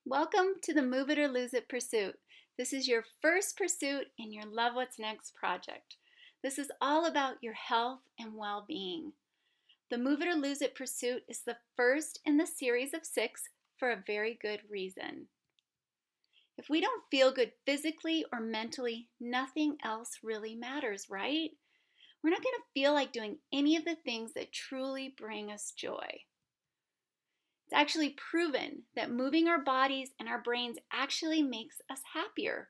Welcome to the Move It or Lose It pursuit. This is your first pursuit in your Love What's Next project. This is all about your health and well being. The Move It or Lose It pursuit is the first in the series of 6 for a very good reason. If we don't feel good physically or mentally, nothing else really matters, right? We're not going to feel like doing any of the things that truly bring us joy. It's actually proven that moving our bodies and our brains actually makes us happier.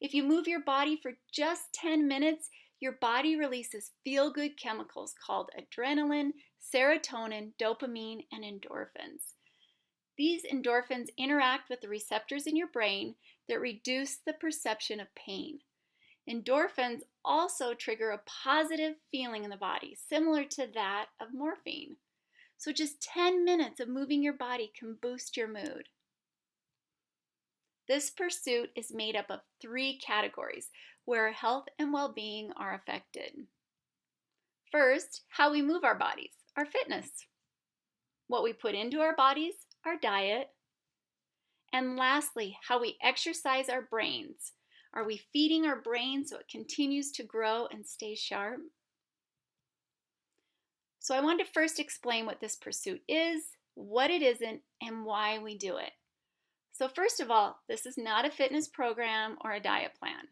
If you move your body for just 10 minutes, your body releases feel-good chemicals called adrenaline, serotonin, dopamine, and endorphins. These endorphins interact with the receptors in your brain that reduce the perception of pain. Endorphins also trigger a positive feeling in the body, similar to that of morphine. So just 10 minutes of moving your body can boost your mood. This pursuit is made up of 3 categories where health and well-being are affected. First, how we move our bodies, our fitness. What we put into our bodies, our diet. And lastly, how we exercise our brains. Are we feeding our brain so it continues to grow and stay sharp? So I want to first explain what this pursuit is, what it isn't, and why we do it. So first of all, this is not a fitness program or a diet plan,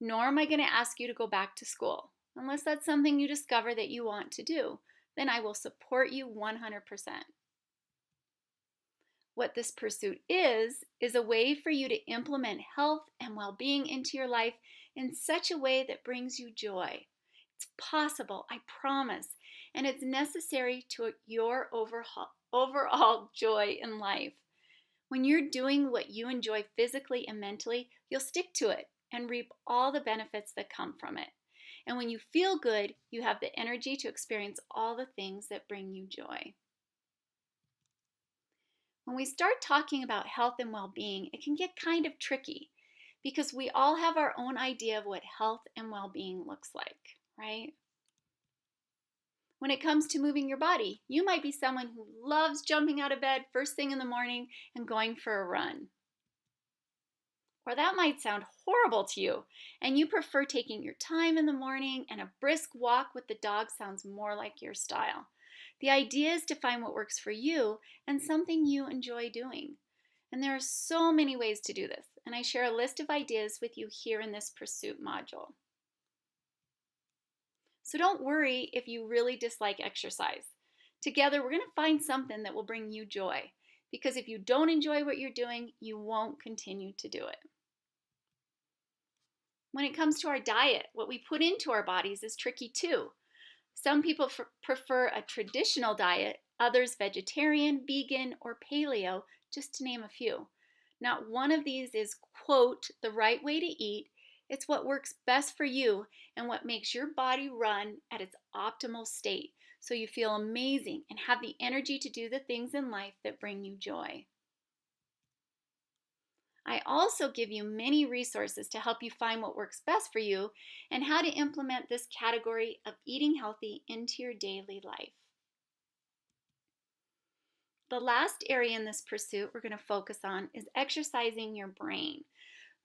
nor am I going to ask you to go back to school. Unless that's something you discover that you want to do, then I will support you 100%. What this pursuit is a way for you to implement health and well-being into your life in such a way that brings you joy. It's possible, I promise, and it's necessary to your overall joy in life. When you're doing what you enjoy physically and mentally, you'll stick to it and reap all the benefits that come from it. And when you feel good, you have the energy to experience all the things that bring you joy. When we start talking about health and well-being, it can get kind of tricky because we all have our own idea of what health and well-being looks like, right? When it comes to moving your body, you might be someone who loves jumping out of bed first thing in the morning and going for a run. Or that might sound horrible to you, and you prefer taking your time in the morning, and a brisk walk with the dog sounds more like your style. The idea is to find what works for you and something you enjoy doing. And there are so many ways to do this, and I share a list of ideas with you here in this pursuit module. So don't worry if you really dislike exercise. Together, we're going to find something that will bring you joy, because if you don't enjoy what you're doing, you won't continue to do it. When it comes to our diet, what we put into our bodies is tricky too. Some people prefer a traditional diet, others vegetarian, vegan, or paleo, just to name a few. Not one of these is, quote, the right way to eat. It's what works best for you and what makes your body run at its optimal state so you feel amazing and have the energy to do the things in life that bring you joy. I also give you many resources to help you find what works best for you and how to implement this category of eating healthy into your daily life. The last area in this pursuit we're going to focus on is exercising your brain.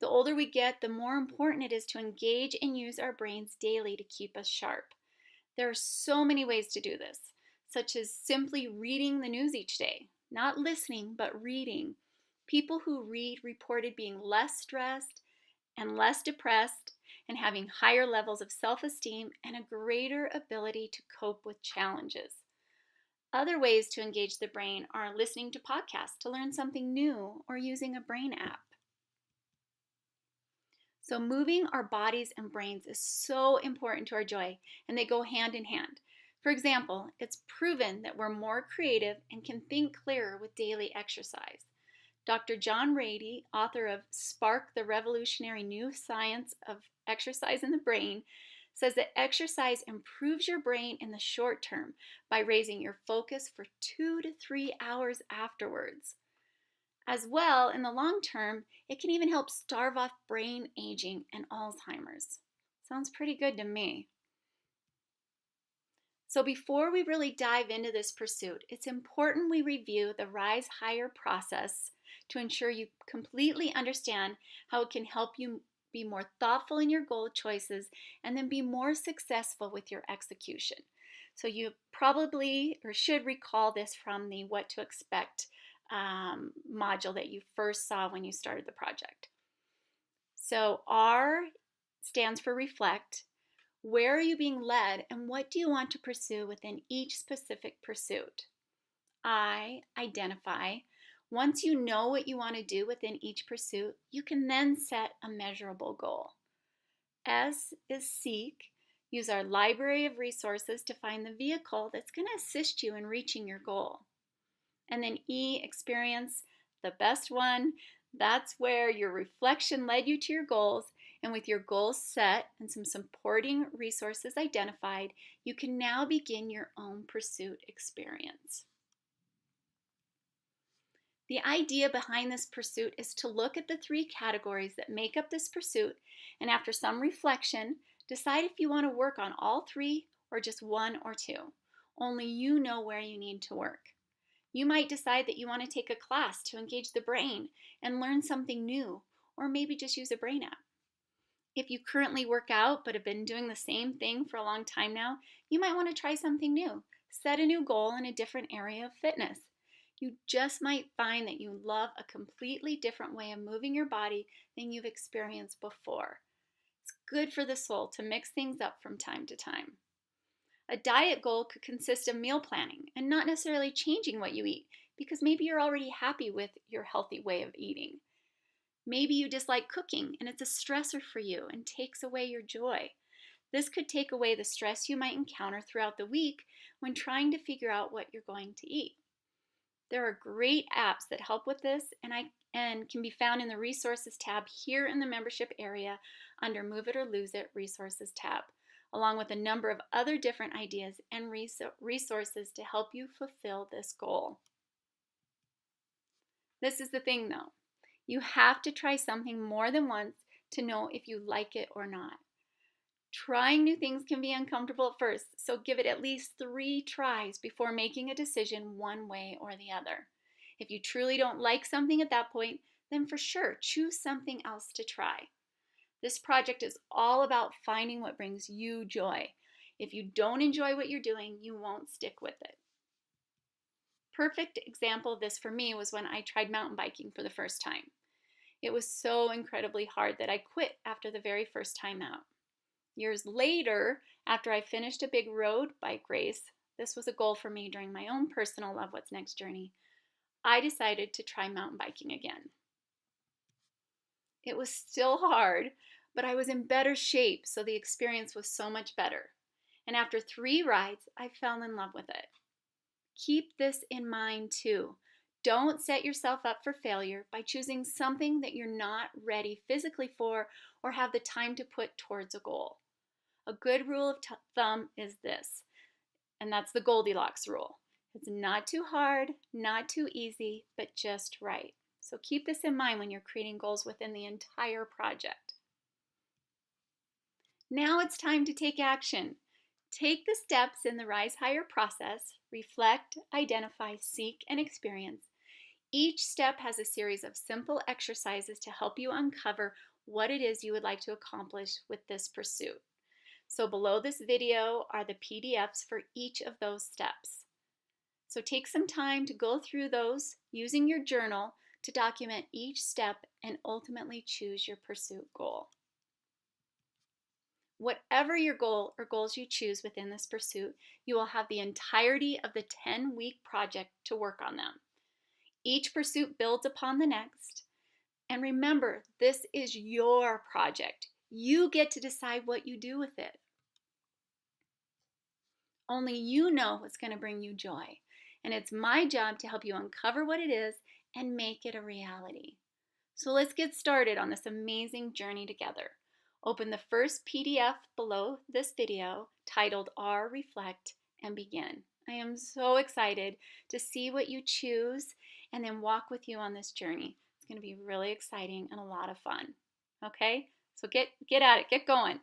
The older we get, the more important it is to engage and use our brains daily to keep us sharp. There are so many ways to do this, such as simply reading the news each day. Not listening, but reading. People who read reported being less stressed and less depressed and having higher levels of self-esteem and a greater ability to cope with challenges. Other ways to engage the brain are listening to podcasts to learn something new or using a brain app. So moving our bodies and brains is so important to our joy, and they go hand in hand. For example, it's proven that we're more creative and can think clearer with daily exercise. Dr. John Ratey, author of Spark, the Revolutionary New Science of Exercise in the Brain, says that exercise improves your brain in the short term by raising your focus for 2 to 3 hours afterwards. As well, in the long term, it can even help starve off brain aging and Alzheimer's. Sounds pretty good to me. So before we really dive into this pursuit, it's important we review the Rise Higher process to ensure you completely understand how it can help you be more thoughtful in your goal choices and then be more successful with your execution. So you probably or should recall this from the What to Expect module that you first saw when you started the project. So R stands for reflect. Where are you being led and what do you want to pursue within each specific pursuit? I, identify. Once you know what you want to do within each pursuit, you can then set a measurable goal. S is seek. Use our library of resources to find the vehicle that's going to assist you in reaching your goal. And then E, experience, the best one. That's where your reflection led you to your goals, and with your goals set and some supporting resources identified, you can now begin your own pursuit experience. The idea behind this pursuit is to look at the three categories that make up this pursuit, and after some reflection, decide if you want to work on all three or just one or two. Only you know where you need to work. You might decide that you want to take a class to engage the brain and learn something new, or maybe just use a brain app. If you currently work out but have been doing the same thing for a long time now, you might want to try something new. Set a new goal in a different area of fitness. You just might find that you love a completely different way of moving your body than you've experienced before. It's good for the soul to mix things up from time to time. A diet goal could consist of meal planning and not necessarily changing what you eat because maybe you're already happy with your healthy way of eating. Maybe you dislike cooking and it's a stressor for you and takes away your joy. This could take away the stress you might encounter throughout the week when trying to figure out what you're going to eat. There are great apps that help with this and can be found in the resources tab here in the membership area under Move It or Lose It Resources tab, along with a number of other different ideas and resources to help you fulfill this goal. This is the thing though. You have to try something more than once to know if you like it or not. Trying new things can be uncomfortable at first, so give it at least 3 tries before making a decision one way or the other. If you truly don't like something at that point, then for sure choose something else to try. This project is all about finding what brings you joy. If you don't enjoy what you're doing, you won't stick with it. Perfect example of this for me was when I tried mountain biking for the first time. It was so incredibly hard that I quit after the very first time out. Years later, after I finished a big road bike race, this was a goal for me during my own personal Love What's Next journey, I decided to try mountain biking again. It was still hard, but I was in better shape, so the experience was so much better. And after 3 rides, I fell in love with it. Keep this in mind too. Don't set yourself up for failure by choosing something that you're not ready physically for or have the time to put towards a goal. A good rule of thumb is this, and that's the Goldilocks rule. It's not too hard, not too easy, but just right. So keep this in mind when you're creating goals within the entire project. Now it's time to take action. Take the steps in the Rise Higher process, reflect, identify, seek, and experience. Each step has a series of simple exercises to help you uncover what it is you would like to accomplish with this pursuit. So below this video are the PDFs for each of those steps. So take some time to go through those using your journal to document each step and ultimately choose your pursuit goal. Whatever your goal or goals you choose within this pursuit, you will have the entirety of the 10-week project to work on them. Each pursuit builds upon the next. And remember, this is your project. You get to decide what you do with it. Only you know what's going to bring you joy. And it's my job to help you uncover what it is and make it a reality. So let's get started on this amazing journey together. Open the first PDF below this video titled R Reflect and begin. I am so excited to see what you choose and then walk with you on this journey. It's going to be really exciting and a lot of fun. Okay? So get at it, get going.